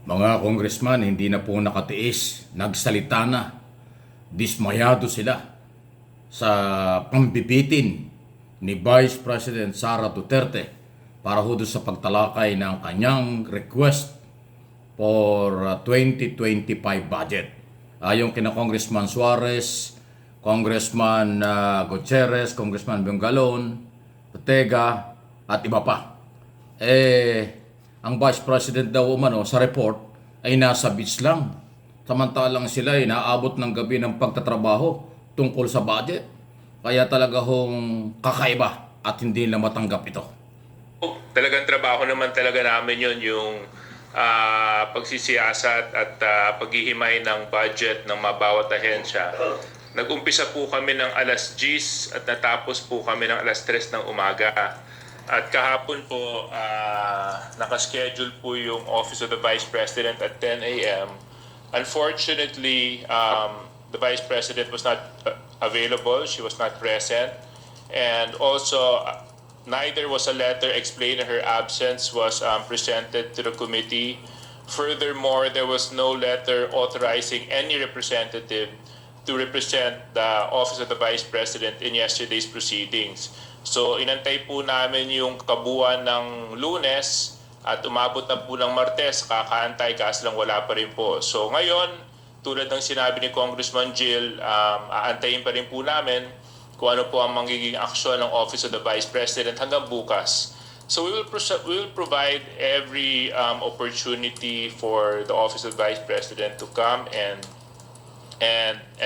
Mga congressman, hindi na po nakatiis, nagsalita na, dismayado sila sa pambibitin ni Vice President Sara Duterte para ho doon sa pagtalakay ng kanyang request for 2025 budget. Ayon kina Congressman Suarez, Congressman Gutierrez, Congressman Bengalon, Ortega, at iba pa. Ang Vice President daw umano sa report ay nasa beach lang. Samantalang sila ay naabot ng gabi ng pagtatrabaho tungkol sa budget. Kaya talaga hong kakaiba at hindi na matanggap ito. Talagang trabaho naman talaga namin yun, yung pagsisiyasat at paghihimay ng budget ng bawat ahensya. Nag-umpisa po kami ng alas 10 at natapos po kami ng alas 3 ng umaga. At kahapon po, nakaschedule po yung Office of the Vice President at 10 a.m. Unfortunately, the Vice President was not available. She was not present. And also, neither was a letter explaining her absence was presented to the committee. Furthermore, there was no letter authorizing any representative to represent the Office of the Vice President in yesterday's proceedings. So inantay po namin yung kabuuan ng Lunes at umabot na po ng Martes, kakaantay kaso lang wala pa rin po. So ngayon, tulad ng sinabi ni Congressman Jill, aantayin pa rin po namin kung ano po ang magiging aksyon ng Office of the Vice President hanggang bukas. So we will provide every opportunity for the Office of the Vice President to come and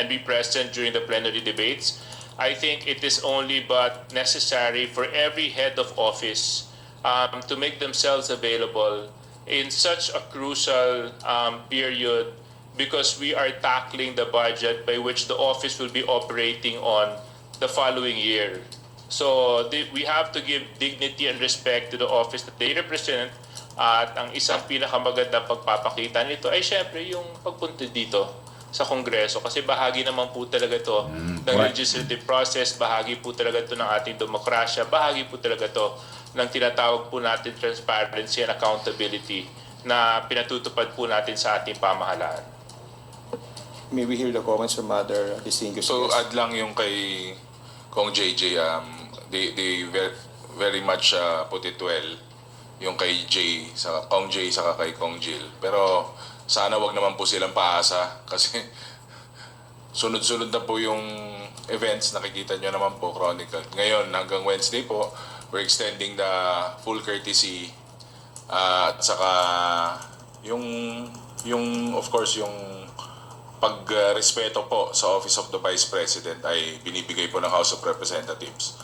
be present during the plenary debates. I think it is only but necessary for every head of office to make themselves available in such a crucial period, because we are tackling the budget by which the office will be operating on the following year. So we have to give dignity and respect to the office that they represent. At ang isang pinakamagandang pagpapakita nito ay syempre yung pagpunta dito sa Kongreso, kasi bahagi naman po talaga to ng legislative process, bahagi po talaga to ng ating demokrasya, bahagi po talaga to ng tinatawag po natin transparency and accountability na pinatutupad po natin sa ating pamahalaan. May we hear the comments from other distinguished So guests? add lang yung kay Kong JJ, they very much put it well, yung kay Jay, sa Kong Jay saka kay Kong Jill. Pero sana wag naman po silang paasa kasi sunod-sunod na po yung events, nakikita nyo naman po, Chronicle. Ngayon, hanggang Wednesday po, we're extending the full courtesy at saka yung of course, yung pagrespeto po sa Office of the Vice President ay binibigay po ng House of Representatives.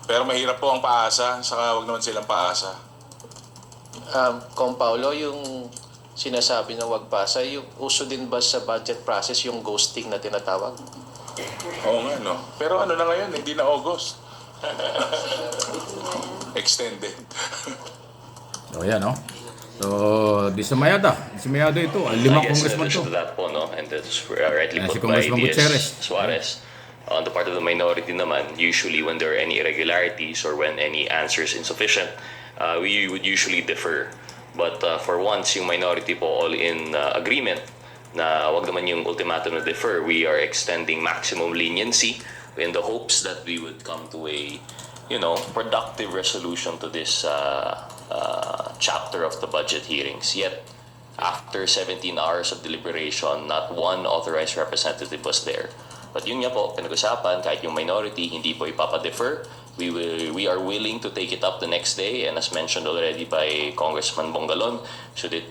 Pero mahirap po ang paasa, saka wag naman silang paasa. Kung Paulo, yung sinasabi na wag pasa, yung uso din ba sa budget process yung ghosting na tinatawag? Oo nga, no? Pero ano na ngayon, hindi na August. Extended. So yan, no? So, dismayado ito. Lima congressman to. To that po, no? And that's rightly Si put by Congressman Gutierrez. Suarez. On the part of the minority naman, usually when there are any irregularities or when any answer is insufficient, we would usually defer. But for once, yung minority po all in agreement na wag naman yung ultimatum na defer, we are extending maximum leniency in the hopes that we would come to a, productive resolution to this chapter of the budget hearings. Yet, after 17 hours of deliberation, not one authorized representative was there. But yun nga po, pinag-usapan, kahit yung minority, hindi po ipapa-defer. We are willing to take it up the next day, and as mentioned already by Congressman Bongalon, should it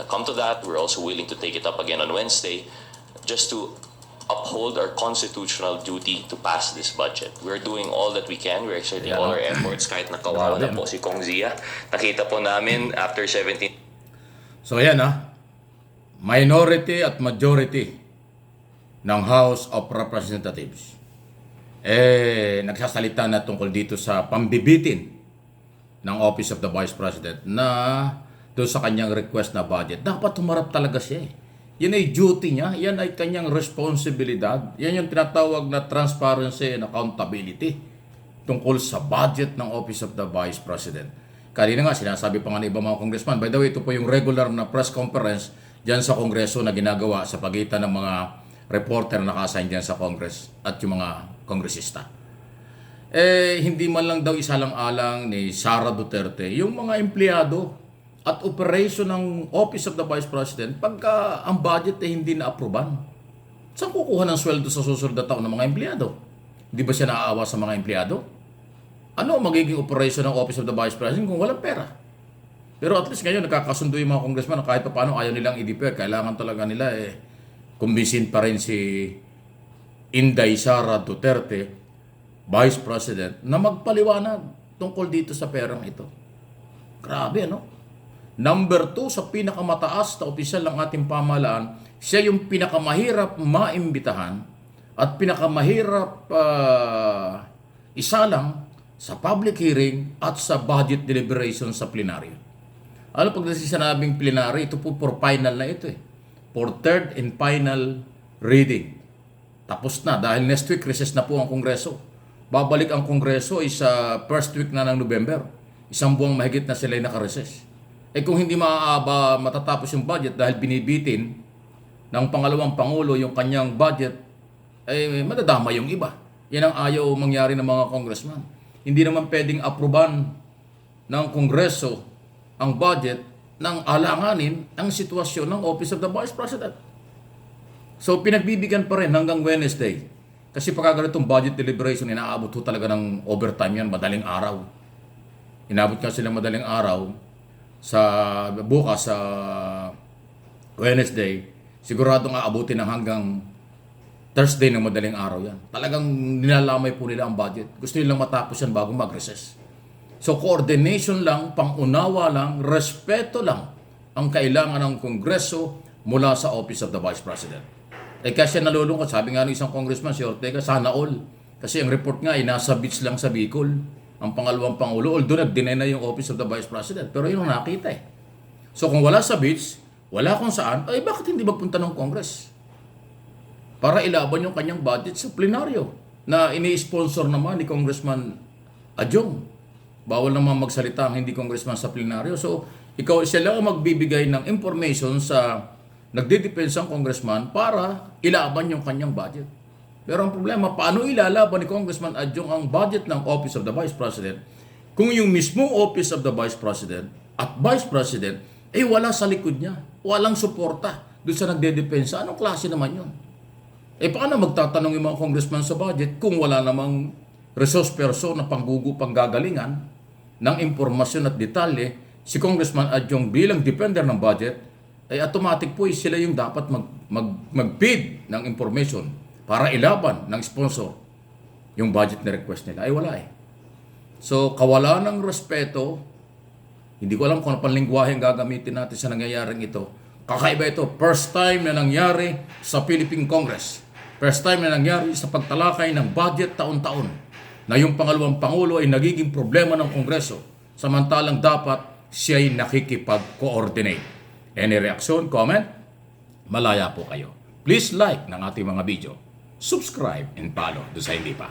come to that, we're also willing to take it up again on Wednesday, just to uphold our constitutional duty to pass this budget. We're doing all that we can. We're exerting all our efforts, kahit nakawawa na po si Kong Zia. Nakita po namin after 17. So yan, minority at majority ng House of Representatives nagsasalita na tungkol dito sa pambibitin ng Office of the Vice President na doon sa kanyang request na budget. Dapat humarap talaga siya. Yan ay duty niya, yan ay kanyang responsibilidad. Yan yung tinatawag na transparency and accountability tungkol sa budget ng Office of the Vice President. Kanina nga, sinasabi pa nga ng ibang mga congressman. By the way, ito po yung regular na press conference dyan sa Kongreso na ginagawa sa pagitan ng mga reporter na naka-assign dyan sa Congress at yung mga kongresista. Hindi man lang daw isalang-alang ni Sara Duterte yung mga empleyado at operation ng Office of the Vice President pagka ang budget hindi na-aproban. Saan kukuha ng sweldo sa susunod na taon ng mga empleyado? Di ba siya naaawa sa mga empleyado? Ano ang magiging operation ng Office of the Vice President kung walang pera? Pero at least ngayon nakakasundo yung mga congressman na kahit pa paano ayaw nilang i-defer. Kailangan talaga nila kumbisin pa rin si Inday Sara Duterte, Vice President, na magpaliwanag tungkol dito sa perang ito. Grabe, ano? Number 2 sa pinakamataas na opisyal ng ating pamahalaan, siya yung pinakamahirap maimbitahan at pinakamahirap isalang sa public hearing at sa budget deliberation sa plenaryo. Ano pag sinabing plenary, ito po for final na ito For third and final reading. Tapos na dahil next week recess na po ang Kongreso. Babalik ang Kongreso sa first week na ng November. Isang buwang mahigit na sila ay nakareses. Kung hindi matatapos yung budget dahil binibitin ng pangalawang Pangulo yung kanyang budget, madadama yung iba. Yan ang ayaw mangyari ng mga congressman. Hindi naman pwedeng aproban ng Kongreso ang budget nang alanganin ang sitwasyon ng Office of the Vice President. So pinagbibigyan pa rin hanggang Wednesday. Kasi pagka ganitong budget deliberation, inaabot ho talaga ng overtime yan, madaling araw. Inabot nga sila madaling araw sa bukas sa Wednesday. Siguradong aabutin ng hanggang Thursday ng madaling araw yan. Talagang nilalamay po nila ang budget. Gusto nilang matapos yan bago mag-recess. So coordination lang, pangunawa lang, respeto lang ang kailangan ng Kongreso mula sa Office of the Vice President. Kasi nalulungkot, sabi nga ng isang congressman, si Ortega, sana all. Kasi ang report nga ay nasa beach lang sa Bicol. Ang pangalawang Pangulo, although nag-deny na yung Office of the Vice President. Pero yun ang nakita So kung wala sa beach, wala kung saan, bakit hindi magpunta ng Congress? Para ilaban yung kanyang budget sa plenaryo na ini-sponsor naman ni Congressman Adjong. Bawal naman magsalita ang hindi congressman sa plenaryo. So, siya lang ang magbibigay ng information sa nagdidepensang congressman para ilaban yung kanyang budget. Pero ang problema, paano ilalaban ni Congressman Adjong ang budget ng Office of the Vice President kung yung mismong Office of the Vice President at Vice President wala sa likod niya. Walang suporta doon sa nagdedepensa. Anong klase naman yun? Paano magtatanong yung mga congressman sa budget kung wala namang resource person na panggagalingan ng impormasyon at detalye? Si Congressman Adjong bilang defender ng budget, automatic po sila yung dapat mag-bid ng information para ilaban ng sponsor yung budget na request nila. Wala So, kawalan ng respeto, hindi ko alam kung ano panlingwahe ang gagamitin natin sa nangyayaring ito. Kakaiba ito. First time na nangyari sa Philippine Congress. First time na nangyari sa pagtalakay ng budget taon-taon na yung pangalawang Pangulo ay nagiging problema ng Kongreso samantalang dapat siya ay nakikipag-coordinate. Any reaction, comment? Malaya po kayo. Please like ng ating mga video. Subscribe and follow doon sa hindi pa.